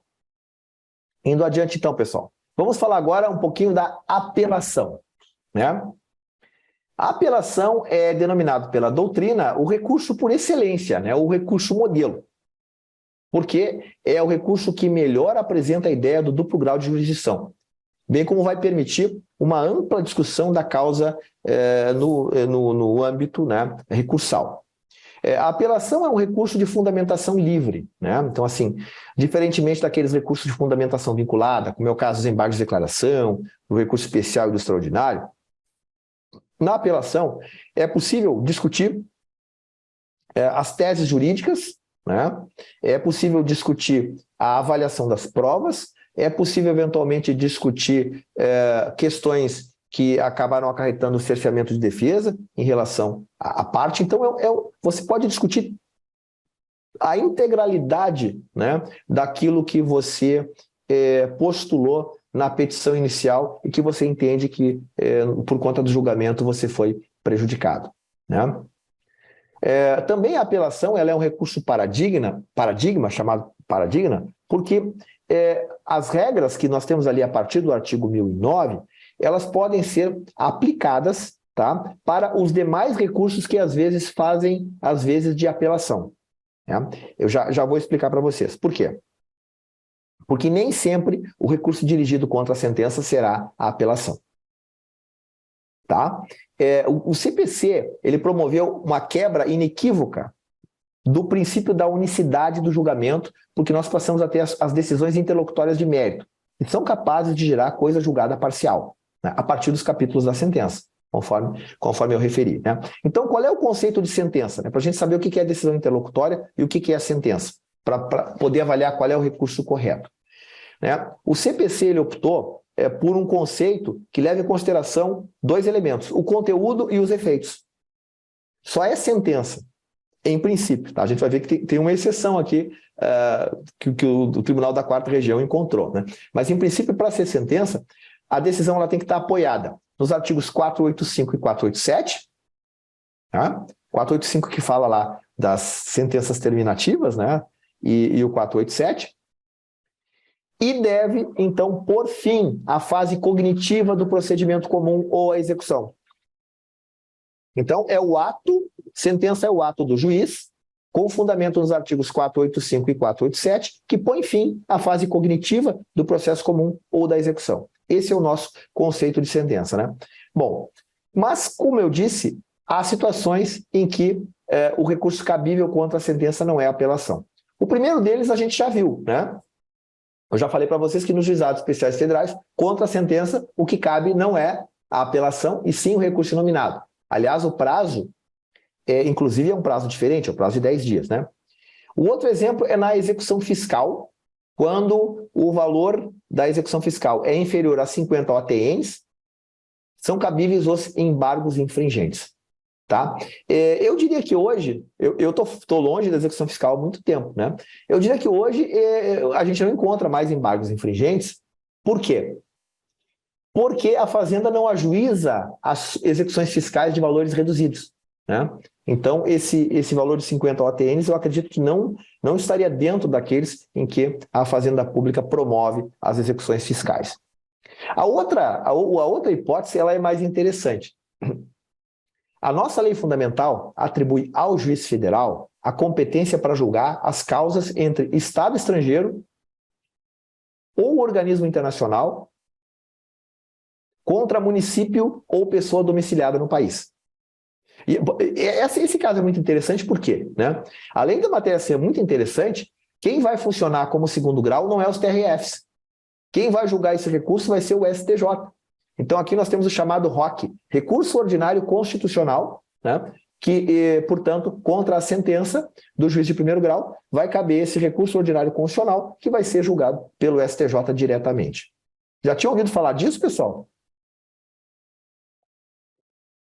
indo adiante então, pessoal. Vamos falar agora um pouquinho da apelação. Né? A apelação é denominado pela doutrina o recurso por excelência, né? O recurso modelo. Porque é o recurso que melhor apresenta a ideia do duplo grau de jurisdição, bem como vai permitir uma ampla discussão da causa no âmbito, né, recursal. A apelação é um recurso de fundamentação livre, né? Então, assim, diferentemente daqueles recursos de fundamentação vinculada, como é o caso dos embargos de declaração, o recurso especial e do extraordinário, na apelação é possível discutir as teses jurídicas, né? É possível discutir a avaliação das provas, é possível eventualmente discutir questões que acabaram acarretando o cerceamento de defesa em relação à parte. Então, você pode discutir a integralidade, né, daquilo que você postulou na petição inicial e que você entende que, por conta do julgamento, você foi prejudicado. Né? Também a apelação ela é um recurso paradigma, chamado paradigma, porque as regras que nós temos ali a partir do artigo 1009, elas podem ser aplicadas, tá, para os demais recursos que às vezes fazem, às vezes, de apelação. Né? Eu já vou explicar para vocês. Por quê? Porque nem sempre o recurso dirigido contra a sentença será a apelação. Tá? O CPC ele promoveu uma quebra inequívoca do princípio da unicidade do julgamento, porque nós passamos a ter as decisões interlocutórias de mérito, que são capazes de gerar coisa julgada parcial, né, a partir dos capítulos da sentença, conforme eu referi. Né? Então, qual é o conceito de sentença? Né? Para a gente saber o que é decisão interlocutória e o que é a sentença, para poder avaliar qual é o recurso correto. Né? O CPC ele optou por um conceito que leva em consideração dois elementos, o conteúdo e os efeitos. Só é sentença, em princípio. Tá? A gente vai ver que tem uma exceção aqui que o Tribunal da Quarta Região encontrou. Né? Mas, em princípio, para ser sentença, a decisão ela tem que estar apoiada nos artigos 485 e 487, tá? 485 que fala lá das sentenças terminativas, né? e o 487, e deve, então, por fim, a fase cognitiva do procedimento comum ou a execução. Então, sentença é o ato do juiz, com fundamento nos artigos 485 e 487, que põe fim à fase cognitiva do processo comum ou da execução. Esse é o nosso conceito de sentença, né? Bom, mas, como eu disse, há situações em que o recurso cabível contra a sentença não é apelação. O primeiro deles a gente já viu, né? Eu já falei para vocês que nos juizados especiais federais, contra a sentença, o que cabe não é a apelação, e sim o recurso inominado. Aliás, o prazo, inclusive, é um prazo diferente, é o prazo de 10 dias, né? O outro exemplo é na execução fiscal, quando o valor da execução fiscal é inferior a 50 OTNs, são cabíveis os embargos infringentes. Tá? Eu diria que hoje, eu estou longe da execução fiscal há muito tempo, né? Eu diria que hoje a gente não encontra mais embargos infringentes. Por quê? Porque a Fazenda não ajuiza as execuções fiscais de valores reduzidos, né? Então, esse valor de 50 OTNs, eu acredito que não estaria dentro daqueles em que a Fazenda Pública promove as execuções fiscais. A outra hipótese, ela é mais interessante. A nossa lei fundamental atribui ao juiz federal a competência para julgar as causas entre Estado estrangeiro ou organismo internacional contra município ou pessoa domiciliada no país. E esse caso é muito interessante por quê? Né? Além da matéria ser muito interessante, quem vai funcionar como segundo grau não é os TRFs. Quem vai julgar esse recurso vai ser o STJ. Então, aqui nós temos o chamado ROC, Recurso Ordinário Constitucional, né, que, portanto, contra a sentença do juiz de primeiro grau, vai caber esse recurso ordinário constitucional, que vai ser julgado pelo STJ diretamente. Já tinha ouvido falar disso, pessoal?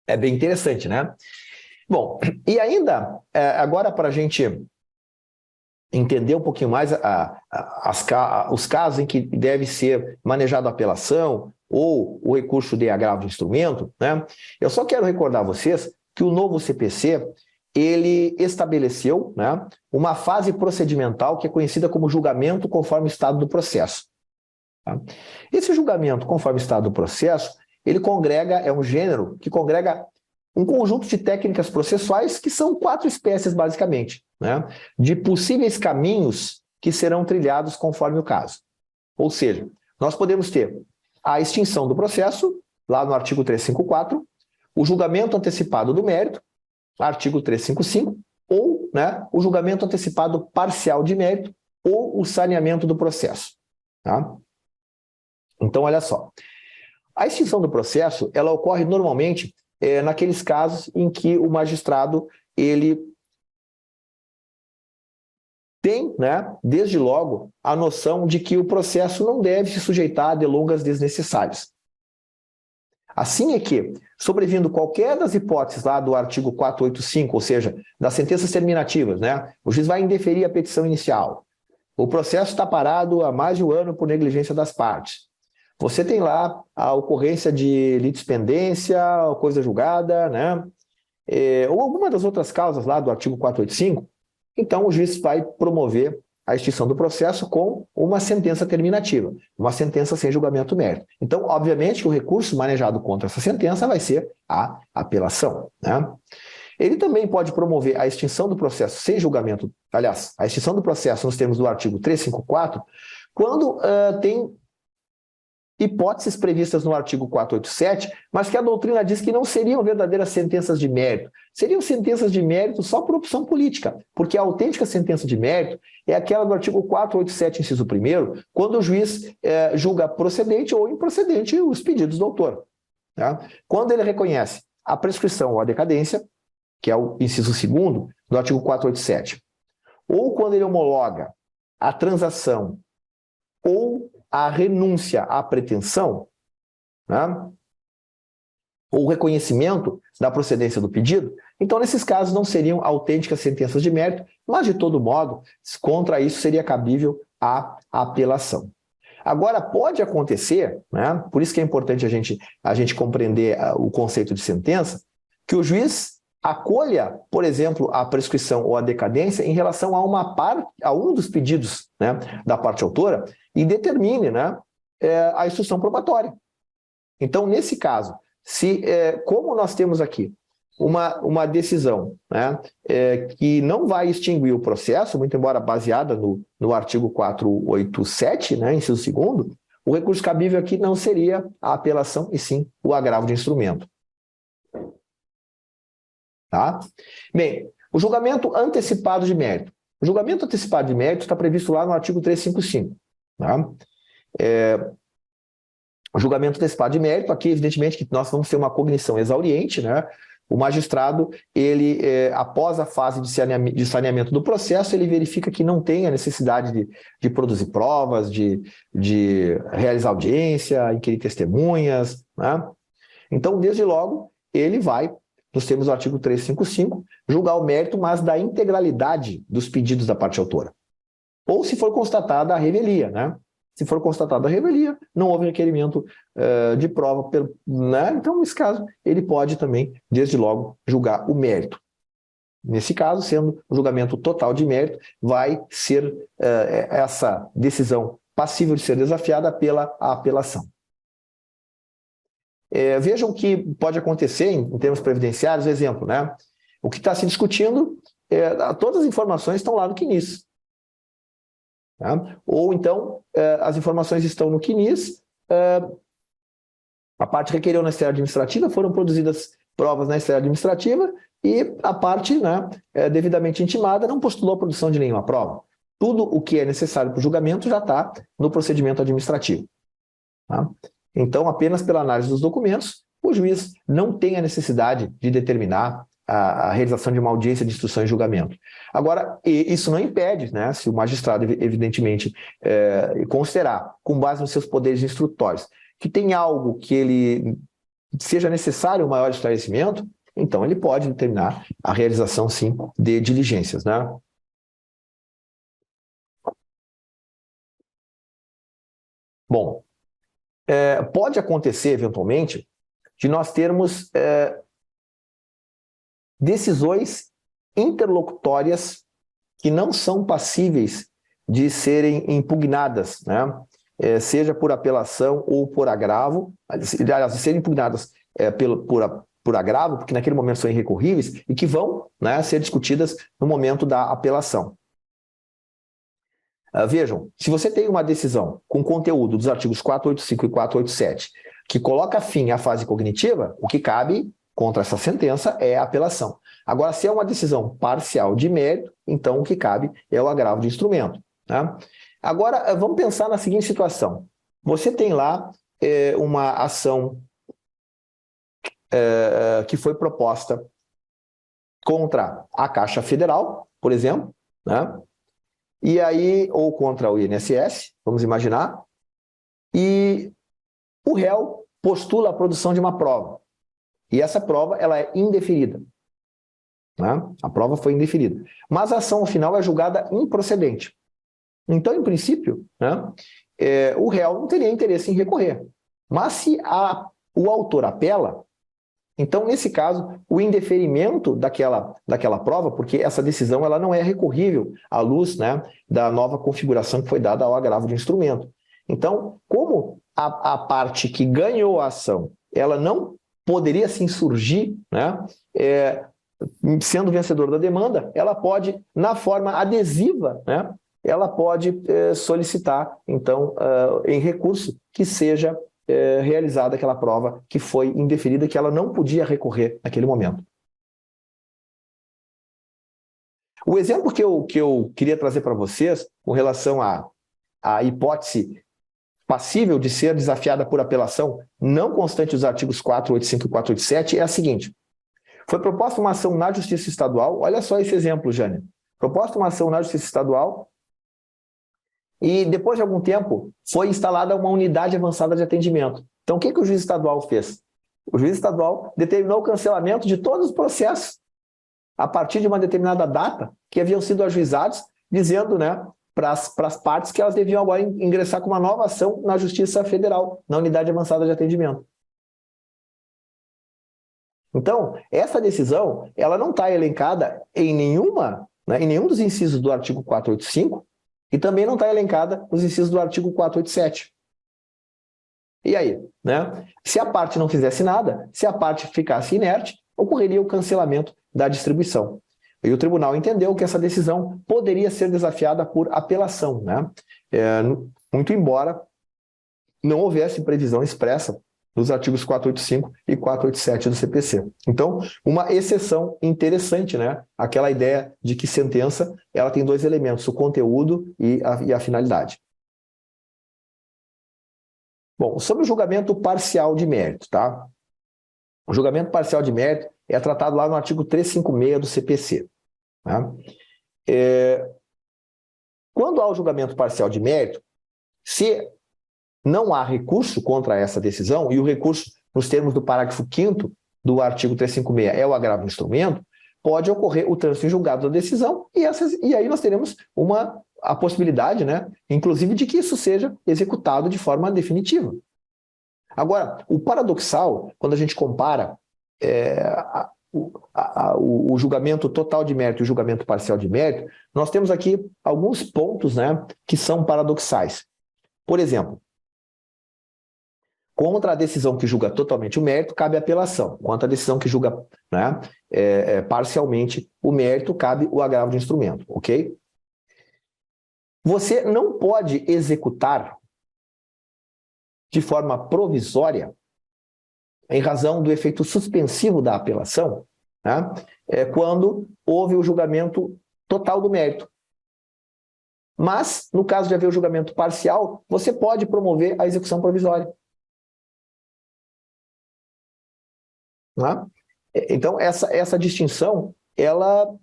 É bem interessante, né? Bom, e ainda, agora para a gente entender um pouquinho mais os casos em que deve ser manejada a apelação, ou o recurso de agravo de instrumento, né? Eu só quero recordar a vocês que o novo CPC, ele estabeleceu, né, uma fase procedimental que é conhecida como julgamento conforme o estado do processo. Tá? Esse julgamento conforme o estado do processo, ele é um gênero que congrega um conjunto de técnicas processuais que são 4 espécies, basicamente, né, de possíveis caminhos que serão trilhados conforme o caso. Ou seja, nós podemos ter a extinção do processo, lá no artigo 354, o julgamento antecipado do mérito, artigo 355, ou, né, o julgamento antecipado parcial de mérito, ou o saneamento do processo. Tá? Então, olha só. A extinção do processo, ela ocorre normalmente naqueles casos em que o magistrado, ele tem, né, desde logo, a noção de que o processo não deve se sujeitar a delongas desnecessárias. Assim é que, sobrevindo qualquer das hipóteses lá do artigo 485, ou seja, das sentenças terminativas, né, o juiz vai indeferir a petição inicial. O processo está parado há mais de um ano por negligência das partes. Você tem lá a ocorrência de litispendência, coisa julgada, né, ou alguma das outras causas lá do artigo 485, então o juiz vai promover a extinção do processo com uma sentença terminativa, uma sentença sem julgamento mérito. Então, obviamente, que o recurso manejado contra essa sentença vai ser a apelação, né? Ele também pode promover a extinção do processo sem julgamento, aliás, a extinção do processo nos termos do artigo 354, quando tem hipóteses previstas no artigo 487, mas que a doutrina diz que não seriam verdadeiras sentenças de mérito. Seriam sentenças de mérito só por opção política, porque a autêntica sentença de mérito é aquela do artigo 487, inciso 1º, quando o juiz julga procedente ou improcedente os pedidos do autor. Tá? Quando ele reconhece a prescrição ou a decadência, que é o inciso 2º do artigo 487, ou quando ele homologa a transação ou a renúncia à pretensão, né, ou o reconhecimento da procedência do pedido, então nesses casos não seriam autênticas sentenças de mérito, mas de todo modo, contra isso seria cabível a apelação. Agora, pode acontecer, né, por isso que é importante a gente compreender o conceito de sentença, que o juiz acolha, por exemplo, a prescrição ou a decadência em relação a um dos pedidos, né, da parte autora e determine, né, a instrução probatória. Então, nesse caso, como nós temos aqui uma decisão, né, que não vai extinguir o processo, muito embora baseada no artigo 487, né, inciso 2º, o recurso cabível aqui não seria a apelação, e sim o agravo de instrumento. Tá? Bem, o julgamento antecipado de mérito. O julgamento antecipado de mérito está previsto lá no artigo 355. Tá? O julgamento antecipado de mérito, aqui, evidentemente, que nós vamos ter uma cognição exauriente, né? O magistrado, ele, após a fase de saneamento do processo, ele verifica que não tem a necessidade de produzir provas, de realizar audiência, inquirir testemunhas, né? Então, desde logo, ele vai, nos termos do artigo 355, julgar o mérito, mas da integralidade dos pedidos da parte autora. Ou se for constatada a revelia, né? Se for constatada a revelia, não houve requerimento de prova, né? Então, nesse caso, ele pode também, desde logo, julgar o mérito. Nesse caso, sendo o julgamento total de mérito, vai ser essa decisão passível de ser desafiada pela apelação. Vejam que pode acontecer, em termos previdenciários, exemplo, né? O que está se discutindo, todas as informações estão lá no CNIS. Tá? Ou então, as informações estão no CNIS, a parte requereu na esfera administrativa, foram produzidas provas na esfera administrativa e a parte, né, devidamente intimada não postulou a produção de nenhuma prova. Tudo o que é necessário para o julgamento já está no procedimento administrativo. Tá? Então, apenas pela análise dos documentos, o juiz não tem a necessidade de determinar a realização de uma audiência de instrução e julgamento. Agora, isso não impede, né, se o magistrado, evidentemente, considerar, com base nos seus poderes instrutórios, que tem algo que ele seja necessário um maior esclarecimento, então ele pode determinar a realização, sim, de diligências, né? Bom, pode acontecer, eventualmente, de nós termos decisões interlocutórias que não são passíveis de serem impugnadas, né? Seja por apelação ou por agravo, aliás, serem impugnadas por agravo, porque naquele momento são irrecorríveis, e que vão, né, ser discutidas no momento da apelação. Vejam, se você tem uma decisão com conteúdo dos artigos 485 e 487 que coloca fim à fase cognitiva, o que cabe contra essa sentença é a apelação. Agora, se é uma decisão parcial de mérito, então o que cabe é o agravo de instrumento. Tá? Agora, vamos pensar na seguinte situação. Você tem lá uma ação que foi proposta contra a Caixa Federal, por exemplo, né? E aí, ou contra o INSS, vamos imaginar, e o réu postula a produção de uma prova. E essa prova ela é indeferida. Né? A prova foi indeferida. Mas a ação, ao final, é julgada improcedente. Então, em princípio, né, o réu não teria interesse em recorrer. Mas se o autor apela, então, nesse caso, o indeferimento daquela prova, porque essa decisão ela não é recorrível à luz, né, da nova configuração que foi dada ao agravo de instrumento. Então, como a parte que ganhou a ação, ela não poderia se insurgir, né, sendo vencedor da demanda, ela pode, na forma adesiva, né, ela pode solicitar, então, em recurso, que seja realizada aquela prova que foi indeferida, que ela não podia recorrer naquele momento. O exemplo que eu queria trazer para vocês, com relação à hipótese passível de ser desafiada por apelação, não constante os artigos 485 e 487, é a seguinte. Foi proposta uma ação na Justiça Estadual, olha só esse exemplo, Jânia. Proposta uma ação na Justiça Estadual, e depois de algum tempo foi instalada uma unidade avançada de atendimento. Então, o que o juiz estadual fez? O juiz estadual determinou o cancelamento de todos os processos a partir de uma determinada data que haviam sido ajuizados, dizendo, né, para as partes que elas deviam agora ingressar com uma nova ação na Justiça Federal, na unidade avançada de atendimento. Então, essa decisão ela não está elencada em nenhum dos incisos do artigo 485, e também não está elencada nos incisos do artigo 487. E aí? Né? Se a parte não fizesse nada, se a parte ficasse inerte, ocorreria o cancelamento da distribuição. E o tribunal entendeu que essa decisão poderia ser desafiada por apelação, né? Muito embora não houvesse previsão expressa nos artigos 485 e 487 do CPC. Então, uma exceção interessante, né? Aquela ideia de que sentença ela tem dois elementos, o conteúdo e a finalidade. Bom, sobre o julgamento parcial de mérito, tá? O julgamento parcial de mérito é tratado lá no artigo 356 do CPC. Tá? Quando há o julgamento parcial de mérito, se não há recurso contra essa decisão, e o recurso, nos termos do parágrafo 5º do artigo 356, é o agravo do instrumento, pode ocorrer o trânsito em julgado da decisão, e aí nós teremos a possibilidade, né, inclusive, de que isso seja executado de forma definitiva. Agora, o paradoxal, quando a gente compara o julgamento total de mérito e o julgamento parcial de mérito, nós temos aqui alguns pontos, né, que são paradoxais. Por exemplo, contra a decisão que julga totalmente o mérito, cabe apelação. Contra a decisão que julga, né, parcialmente o mérito, cabe o agravo de instrumento, ok? Você não pode executar de forma provisória, em razão do efeito suspensivo da apelação, né, quando houve o julgamento total do mérito. Mas, no caso de haver o julgamento parcial, você pode promover a execução provisória. Né? Então, essa distinção, ela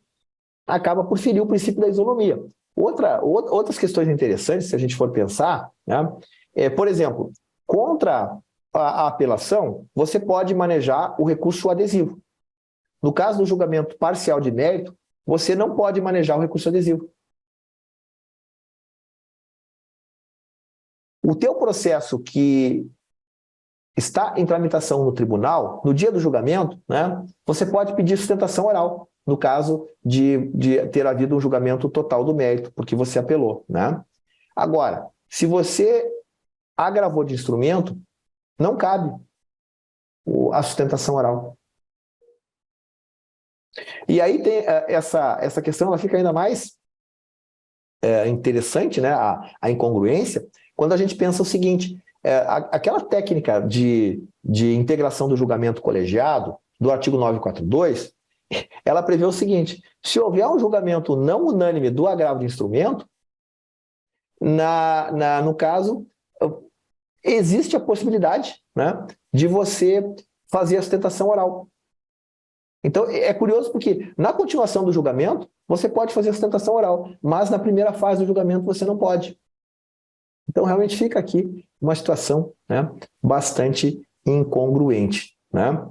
acaba por ferir o princípio da isonomia. Outras questões interessantes, se a gente for pensar, né, por exemplo, contra a apelação, você pode manejar o recurso adesivo. No caso do julgamento parcial de mérito, você não pode manejar o recurso adesivo. O teu processo que está em tramitação no tribunal, no dia do julgamento, né, você pode pedir sustentação oral, no caso de ter havido um julgamento total do mérito, porque você apelou. Né? Agora, se você agravou de instrumento, não cabe a sustentação oral. E aí tem essa questão, ela fica ainda mais interessante, né, a incongruência, quando a gente pensa o seguinte, aquela técnica de integração do julgamento colegiado, do artigo 942, ela prevê o seguinte, se houver um julgamento não unânime do agravo de instrumento, no caso, existe a possibilidade, né, de você fazer a sustentação oral. Então, é curioso porque, na continuação do julgamento, você pode fazer a sustentação oral, mas na primeira fase do julgamento você não pode. Então, realmente fica aqui uma situação, né, bastante incongruente. Né?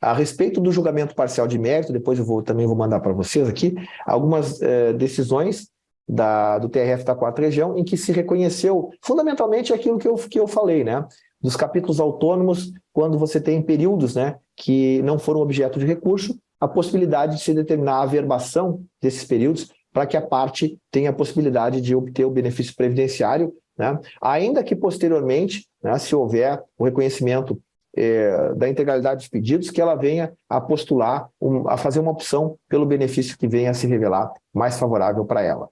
A respeito do julgamento parcial de mérito, depois eu também vou mandar para vocês aqui, algumas decisões do TRF da 4ª Região, em que se reconheceu fundamentalmente aquilo que eu falei, né? Dos capítulos autônomos, quando você tem períodos, né, que não foram objeto de recurso, a possibilidade de se determinar a averbação desses períodos para que a parte tenha a possibilidade de obter o benefício previdenciário, né, ainda que posteriormente, né, se houver o reconhecimento da integralidade dos pedidos, que ela venha a postular, a fazer uma opção pelo benefício que venha a se revelar mais favorável para ela.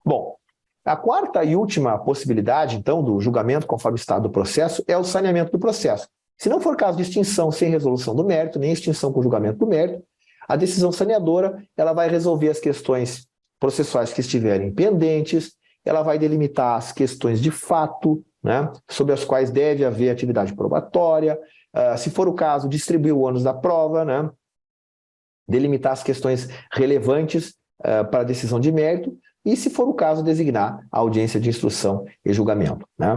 Bom, a quarta e última possibilidade, então, do julgamento conforme o estado do processo é o saneamento do processo. Se não for caso de extinção sem resolução do mérito, nem extinção com julgamento do mérito, a decisão saneadora ela vai resolver as questões processuais que estiverem pendentes, ela vai delimitar as questões de fato, né, sobre as quais deve haver atividade probatória, se for o caso, distribuir o ônus da prova, né, delimitar as questões relevantes para a decisão de mérito, e, se for o caso, designar a audiência de instrução e julgamento. Né?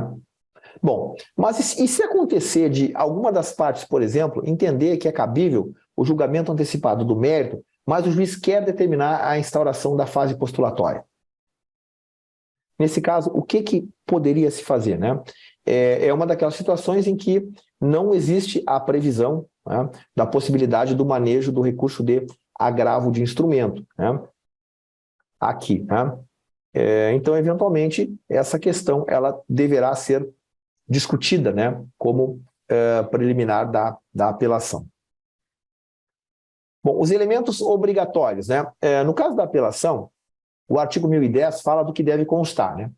Bom, mas e se acontecer de alguma das partes, por exemplo, entender que é cabível o julgamento antecipado do mérito, mas o juiz quer determinar a instauração da fase postulatória? Nesse caso, o que poderia se fazer? Né? É uma daquelas situações em que não existe a previsão, né, da possibilidade do manejo do recurso de agravo de instrumento, né? Aqui. Né? Então, eventualmente, essa questão ela deverá ser discutida, né, como preliminar da apelação. Bom, os elementos obrigatórios, né? No caso da apelação, o artigo 1010 fala do que deve constar, né?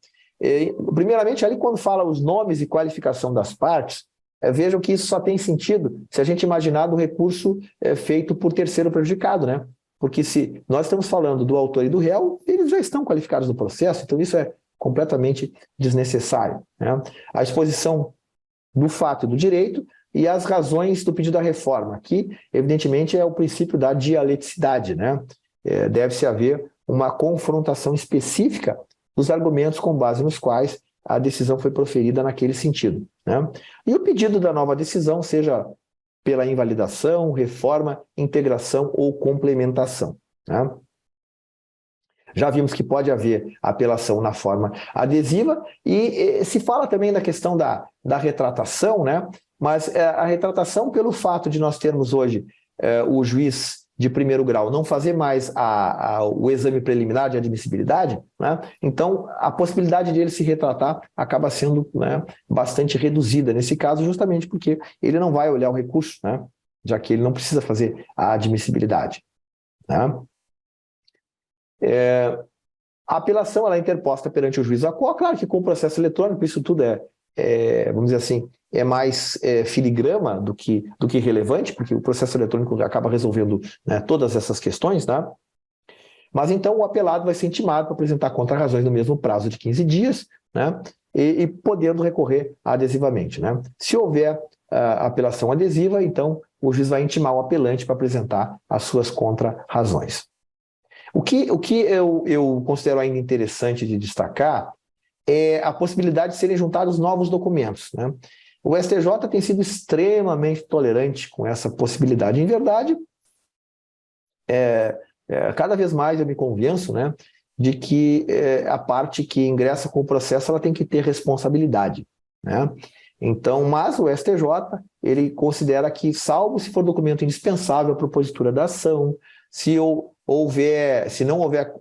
Primeiramente, ali quando fala os nomes e qualificação das partes, vejam que isso só tem sentido se a gente imaginar do recurso feito por terceiro prejudicado, né? Porque se nós estamos falando do autor e do réu, eles já estão qualificados no processo, então isso é completamente desnecessário, né? A exposição do fato e do direito e as razões do pedido da reforma. Aqui, evidentemente, é o princípio da dialeticidade, né? Deve-se haver uma confrontação específica dos argumentos com base nos quais a decisão foi proferida naquele sentido, né? E o pedido da nova decisão, seja pela invalidação, reforma, integração ou complementação, né? Já vimos que pode haver apelação na forma adesiva e se fala também da questão da retratação, né? Mas a retratação, pelo fato de nós termos hoje o juiz de primeiro grau não fazer mais o exame preliminar de admissibilidade, né? Então a possibilidade de ele se retratar acaba sendo, né, bastante reduzida nesse caso, justamente porque ele não vai olhar o recurso, né? Já que ele não precisa fazer a admissibilidade, né? A apelação ela é interposta perante o juiz à qual, claro que com o processo eletrônico isso tudo vamos dizer assim, é mais filigrama do que relevante, porque o processo eletrônico acaba resolvendo, né, todas essas questões, tá? Mas então o apelado vai ser intimado para apresentar contra-razões no mesmo prazo de 15 dias, né? E podendo recorrer adesivamente, né? Se houver apelação adesiva, então o juiz vai intimar o apelante para apresentar as suas contra-razões. O que eu considero ainda interessante de destacar é a possibilidade de serem juntados novos documentos, né? O STJ tem sido extremamente tolerante com essa possibilidade. Em verdade, cada vez mais eu me convenço, né, de que a parte que ingressa com o processo ela tem que ter responsabilidade, né? Então, mas o STJ ele considera que, salvo se for documento indispensável à propositura da ação, se não houver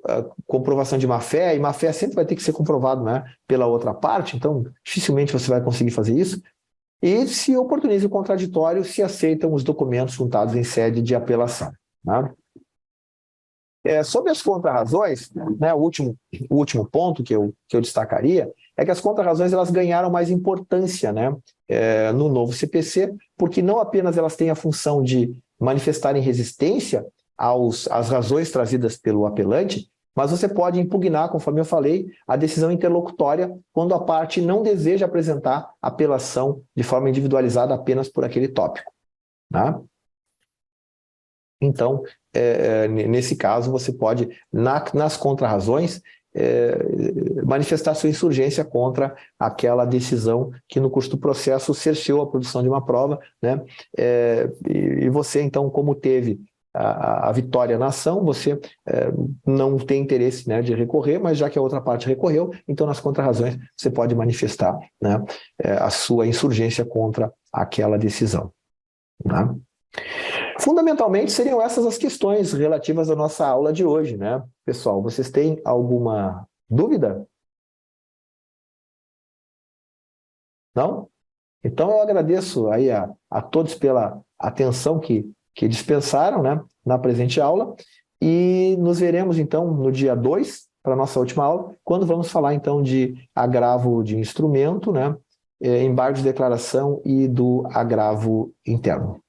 comprovação de má-fé, e má-fé sempre vai ter que ser comprovado, né, pela outra parte, então dificilmente você vai conseguir fazer isso, e se oportuniza o contraditório, se aceitam os documentos juntados em sede de apelação, né? Sobre as contra-razões, né, o último ponto que eu destacaria é que as contra-razões elas ganharam mais importância, né, no novo CPC, porque não apenas elas têm a função de manifestarem resistência às razões trazidas pelo apelante, mas você pode impugnar, conforme eu falei, a decisão interlocutória quando a parte não deseja apresentar apelação de forma individualizada apenas por aquele tópico, né? Então, nesse caso, você pode, nas contra-razões, manifestar sua insurgência contra aquela decisão que no curso do processo cerceou a produção de uma prova, né? E você, então, como teve a vitória na ação, você não tem interesse, né, de recorrer, mas já que a outra parte recorreu, então nas contra-razões você pode manifestar, né, a sua insurgência contra aquela decisão, né? Fundamentalmente seriam essas as questões relativas à nossa aula de hoje, né? Pessoal, vocês têm alguma dúvida? Não? Então eu agradeço aí a todos pela atenção que dispensaram, né, na presente aula, e nos veremos então no dia 2, para a nossa última aula, quando vamos falar então de agravo de instrumento, né, embargo de declaração e do agravo interno.